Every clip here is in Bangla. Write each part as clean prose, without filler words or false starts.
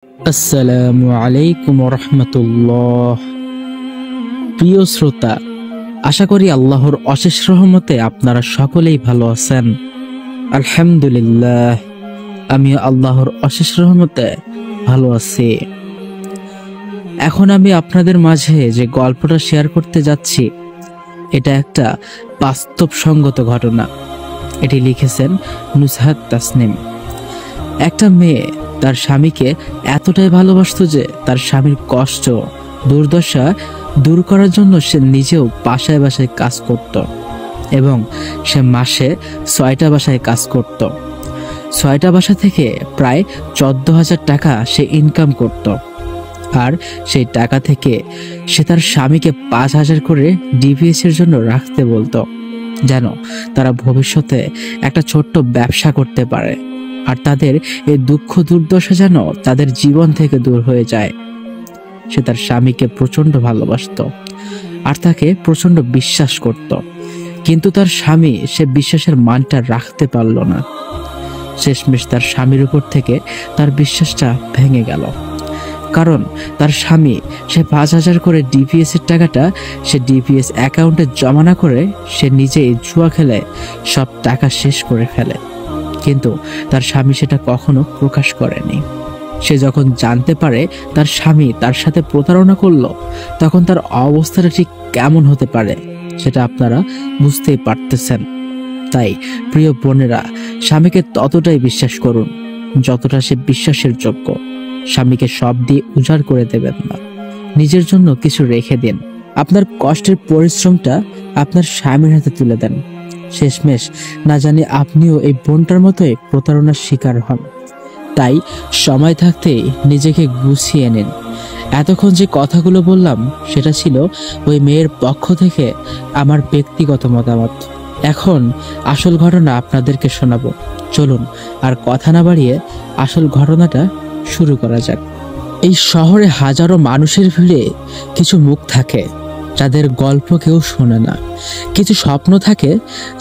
আসসালামু আলাইকুম রহমতুল্লাহ। প্রিয় শ্রোতা, আশা করি আল্লাহর অশেষ রহমতে আপনারা সকলেই ভালো আছেন। আলহামদুলিল্লাহ, আমি আল্লাহর অশেষ রহমতে ভালো আছি। এখন আমি আপনাদের মাঝে যে গল্পটা শেয়ার করতে যাচ্ছি, এটা একটা বাস্তবসঙ্গত ঘটনা। এটি লিখেছেন নুসহাত তাসনিম। একটা মেয়ে তার স্বামীকে এতটাই ভালোবাসতো যে তার স্বামীর কষ্ট দুর্দশা দূর করার জন্য সে নিজেও বাসায় বাসায় কাজ করত এবং সে মাসে ৬টা বাসায় কাজ করত। ৬টা বাসা থেকে প্রায় ১৪,০০০ টাকা সে ইনকাম করত। আর সেই টাকা থেকে সে তার স্বামীকে ৫,০০০ করে ডিপিএস এর জন্য রাখতে বলতো, যেন তারা ভবিষ্যতে একটা ছোট্ট ব্যবসা করতে পারে আর তাদের এই দুঃখ দুর্দশা যেন তাদের জীবন থেকে দূর হয়ে যায়। সে তার স্বামীকে প্রচন্ড ভালোবাসতো আর তাকে প্রচন্ড বিশ্বাস করত, কিন্তু তার স্বামী সে বিশ্বাসের মানটা রাখতে পারল না। শেষমেশ তার স্বামীর উপর থেকে তার বিশ্বাসটা ভেঙে গেল, কারণ তার স্বামী সে ৫,০০০ করে ডিপিএস এর টাকাটা সে ডিপিএস অ্যাকাউন্টে জমা না করে সে নিজেই জুয়া খেলে সব টাকা শেষ করে ফেলে। কিন্তু তার স্বামী সেটা কখনো প্রকাশ করেনি। সে যখন জানতে পারে তার স্বামী তার সাথে প্রতারণা করলো, তখন তার অবস্থাটা ঠিক কেমন হতে পারে সেটা আপনারা বুঝতেই পারতেছেন। তাই প্রিয় বোনেরা, স্বামীকে ততটাই বিশ্বাস করুন যতটা সে বিশ্বাসের যোগ্য। স্বামীকে সব দিয়ে উজাড় করে দেবেন না, নিজের জন্য কিছু রেখে দিন। আপনার কষ্টের পরিশ্রমটা আপনার স্বামীর হাতে তুলে দেন। শেষমেশ না জানি আপনিও এই বোনটার মতোই প্রতারণার শিকার হন। তাই সময় থাকতেই নিজেকে গুছিয়ে নিন। এতক্ষণ যে কথাগুলো বললাম সেটা ছিল ওই মেয়ের পক্ষ থেকে আমার ব্যক্তিগত মতামত। এখন আসল ঘটনা আপনাদেরকে শোনাবো। চলুন আর কথা না বাড়িয়ে আসল ঘটনাটা শুরু করা যাক। এই শহরে হাজারো মানুষের ভিড়ে কিছু মুখ থাকে যাদের গল্প কেউ শোনে না। কিছু স্বপ্ন থাকে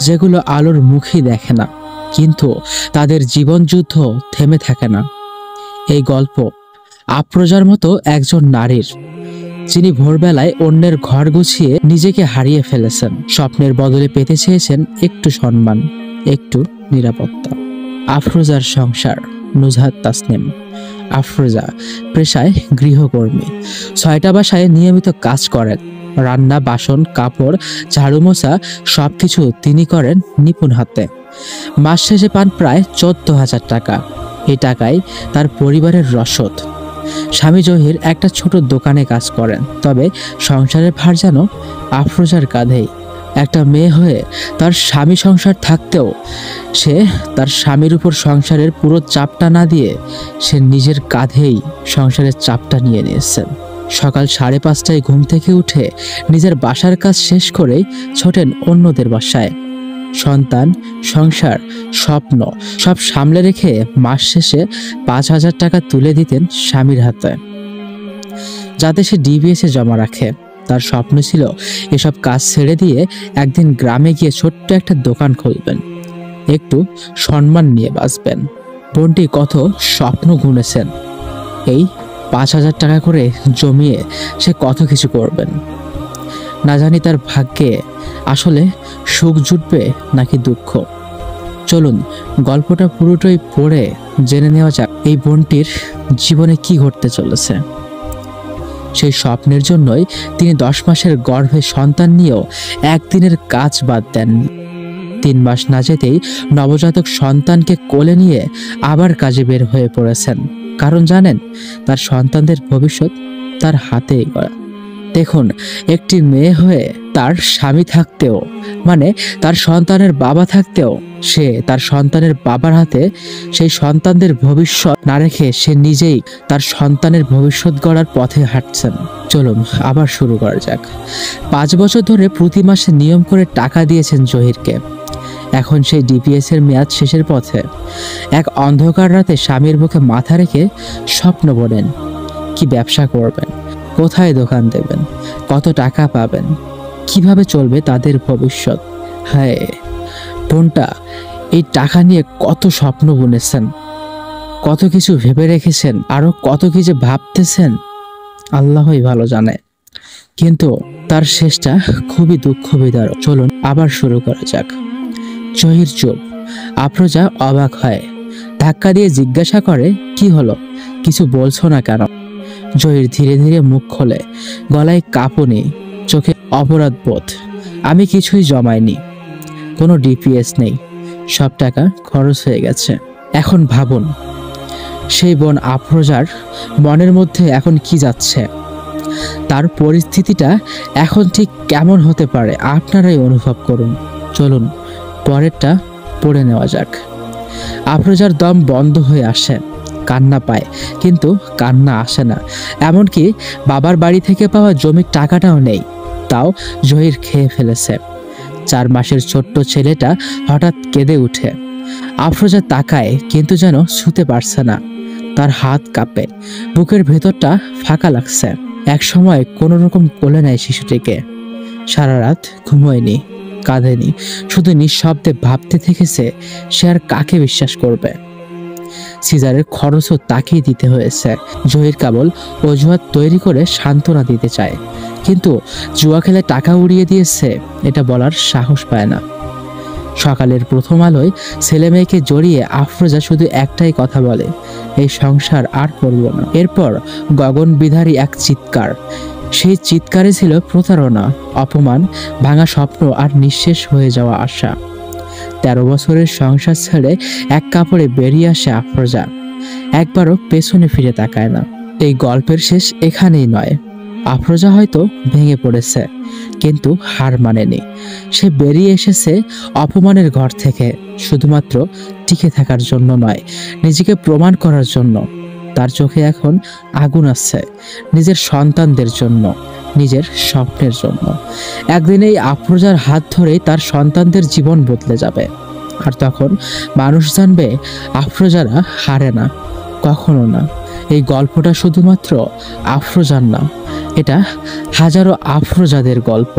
যেগুলো আলোর মুখই দেখে না, কিন্তু তাদের জীবন যুদ্ধ থেমে থাকে না। এই গল্প আফরোজার মতো একজন নারীর, যিনি ভোরবেলায় অন্যের ঘর গুছিয়ে নিজেকে হারিয়ে ফেলেছেন। স্বপ্নের বদলে পেতে চেয়েছেন একটু সম্মান, একটু নিরাপত্তা। আফরোজার সংসার। নুসহাত তাসনিম। আফরোজা পেশায় গৃহকর্মী। ৬টা বাসায় নিয়মিত কাজ করেন। রান্না, বাসন, কাপড়, ঝাড়ু মোছা সবকিছু তিনি করেন নিপুণ হাতে। মাস শেষে পান প্রায় ১৪,০০০ টাকা। এই টাকায় তার পরিবারের রসদ। স্বামী জহির একটা ছোট দোকানে কাজ করেন, তবে সংসারের ভার যেন আফরোজার কাঁধেই। একটা মেয়ে হয়ে তার স্বামী সংসার থাকতেও সে তার স্বামীর উপর সংসারের পুরো চাপটা না দিয়ে সে নিজের কাঁধেই সংসারের চাপটা নিয়ে নিয়েছেন। সকাল ৫:৩০টায় ঘুম থেকে উঠে নিজের বাসার কাজ শেষ করেই ছোটেন অন্যদের বাসায়। সন্তান, সংসার, স্বপ্ন সব সামলে রেখে মাস শেষে ৫,০০০ টাকা তুলে দিতেন স্বামীর হাতে, যাতে সে ডিবিএস এ জমা রাখে। তার স্বপ্ন ছিল এসব কাজ ছেড়ে দিয়ে একদিন গ্রামে গিয়ে ছোট্ট একটা দোকান খুলবেন, একটু সম্মান নিয়ে বাঁচবেন। বোনটি কত স্বপ্ন গুনেছেন। এই ৫,০০০ টাকা করে জমিয়ে সে কত কিছু করবেন। না জানি তার ভাগ্যে আসলে সুখ জুটবে নাকি দুঃখ। চলুন গল্পটা পুরোটাই পড়ে জেনে নেওয়া যাক এই বোনটির জীবনে কি ঘটতে চলেছে। সেই স্বপ্নের জন্যই তিনি ১০ মাসের গর্ভে সন্তান নিয়েও একদিনের কাজ বাদ দেননি। ৩ মাস না যেতেই নবজাতক সন্তানকে কোলে নিয়ে আবার কাজে বের হয়ে পড়েছেন, কারণ জানেন তার সন্তানদের ভবিষ্যৎ তার হাতেই গড়া। দেখুন, একটি মেয়ে হয়ে তার স্বামী থাকতেও, মানে তার সন্তানের বাবা থাকতেও, সে তার সন্তানের বাবার হাতে সেই সন্তানদের ভবিষ্যৎ না রেখে সে নিজেই তার সন্তানের ভবিষ্যৎ গড়ার পথে হাঁটছেন। চলুন আবার শুরু করা যাক। ৫ বছর ধরে প্রতি মাসে নিয়ম করে টাকা দিয়েছেন জহিরকে। এখন সেই ডিপিএস এর মেয়াদ শেষের পথে। এক অন্ধকার রাতে স্বামীর বুকে মাথা রেখে স্বপ্ন বোনেন, কি ব্যবসা করবেন, কোথায় দোকান দেবেন, কত টাকা পাবেন, কিভাবে চলবে তাদের ভবিষ্যৎ। হ্যাঁ, বোনটা এই টাকা নিয়ে কত স্বপ্ন বুনেছেন। কত কিছু ভেবে রেখেছেন, আরো কত কিছু ভাবতেছেন, আল্লাহই ভালো জানে। কিন্তু তার শেষটা খুবই দুঃখ বিদারক। চলুন আবার শুরু করা যাক। জহির চুপ। আফরোজা অবাক হয়, ধাক্কা দিয়ে জিজ্ঞাসা করে, কি হলো, কিছু বলছো না কেন? জহির ধীরে ধীরে মুখ খোলে, গলায় কাঁপুনি, চোখে অপরাধ বোধ। আমি কিছুই জমাইনি, কোনো ডিপিএস নেই, সব টাকা খরচ হয়ে গেছে। এখন ভাবুন, সেই বোন আফরোজার মনের মধ্যে এখন কি যাচ্ছে, তার পরিস্থিতিটা এখন ঠিক কেমন হতে পারে আপনারাই অনুভব করুন। চলুন পরেরটা পড়ে নেওয়া যাক। আফরোজার দম বন্ধ হয়ে আসে, কান্না পায়, কিন্তু কান্না আসে না। এমনকি বাবার বাড়ি থেকে পাওয়া জমির টাকাটাও নেই, তাও জহির খেয়ে ফেলেছে। 4 মাসের ছোট্ট ছেলেটা হঠাৎ কেঁদে উঠে। আফরোজা তাকায়, কিন্তু যেন ছুতে পারছে না। তার হাত কাঁপে, বুকের ভেতরটা ফাঁকা লাগছে। এক সময় কোনো রকম কোলে নেয় শিশুটিকে। সারা রাত ঘুমোয়নি, কাঁদেনি, শুধু নিঃশব্দে ভাবতে থেকেছে সে আর কাকে বিশ্বাস করবে। সিজারের খরচও তাকেই দিতে হয়েছে। জহির কেবল অজুহাত তৈরি করে সান্ত্বনা দিতে চায়, কিন্তু জুয়া খেলে টাকা উড়িয়ে দিয়েছে এটা বলার সাহস পায় না। সকালের প্রথম আলোয় ছেলে মেয়েকে জড়িয়ে আফরোজা শুধু একটাই কথা বলে, এই সংসার আর করব না। এরপর গগন বিধারী এক চিৎকার। সেই চিৎকারে ছিল প্রতারণা, অপমান, ভাঙা স্বপ্ন আর নিঃশেষ হয়ে যাওয়া আশা। 13 বছরের সংসার ছেড়ে এক কাপড়ে বেরিয়ে আসে আফরোজা। একবারও পেছনে ফিরে তাকায় না। এই গল্পের শেষ এখানেই নয়। আফরোজা হয়তো ভেঙে পড়েছে, কিন্তু হার মানেনি। সে বেরিয়ে এসেছে অপমানের ঘর থেকে, শুধুমাত্র টিকে থাকার জন্য নয়, নিজেকে প্রমাণ করার জন্য। তার চোখে এখন আগুন আছে, নিজের সন্তানদের জন্য, নিজের স্বপ্নের জন্য। একদিন এই আফরোজার হাত ধরেই তার সন্তানদের জীবন বদলে যাবে। আর তখন মানুষ জানবে আফরোজারা হারে না, কখনো না। এই গল্পটা শুধুমাত্র আফরোজার না, এটা হাজারো আফরোজাদের গল্প,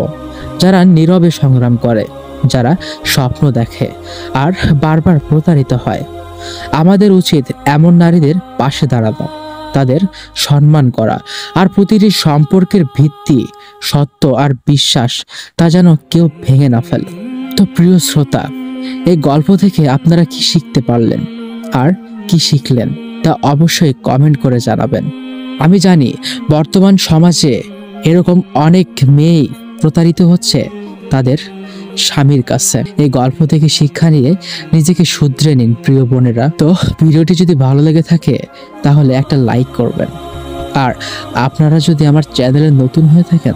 যারা নীরবে সংগ্রাম করে, যারা স্বপ্ন দেখে আর বারবার প্রতারিত হয়। আমাদের উচিত এমন নারীদের পাশে দাঁড়ানো, তাদের সম্মান করা, আর প্রতিটি সম্পর্কের ভিত্তি সত্য আর বিশ্বাস, তা যেন কেউ ভেঙে না ফেলে। তো প্রিয় শ্রোতা, এই গল্প থেকে আপনারা কি শিখতে পারলেন আর কি শিখলেন তা অবশ্যই কমেন্ট করে জানাবেন। আমি জানি বর্তমান সমাজে এরকম অনেক মেয়ে প্রতারিত হচ্ছে তাদের স্বামীর কাছে। এই গল্প থেকে শিক্ষা নিয়ে নিজেকে শুধরে নিন প্রিয় বোনেরা। তো ভিডিওটি যদি ভালো লেগে থাকে তাহলে একটা লাইক করবেন, আর আপনারা যদি আমার চ্যানেলে নতুন হয়ে থাকেন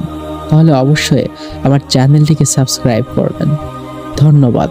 তাহলে অবশ্যই আমার চ্যানেলটিকে সাবস্ক্রাইব করবেন। ধন্যবাদ।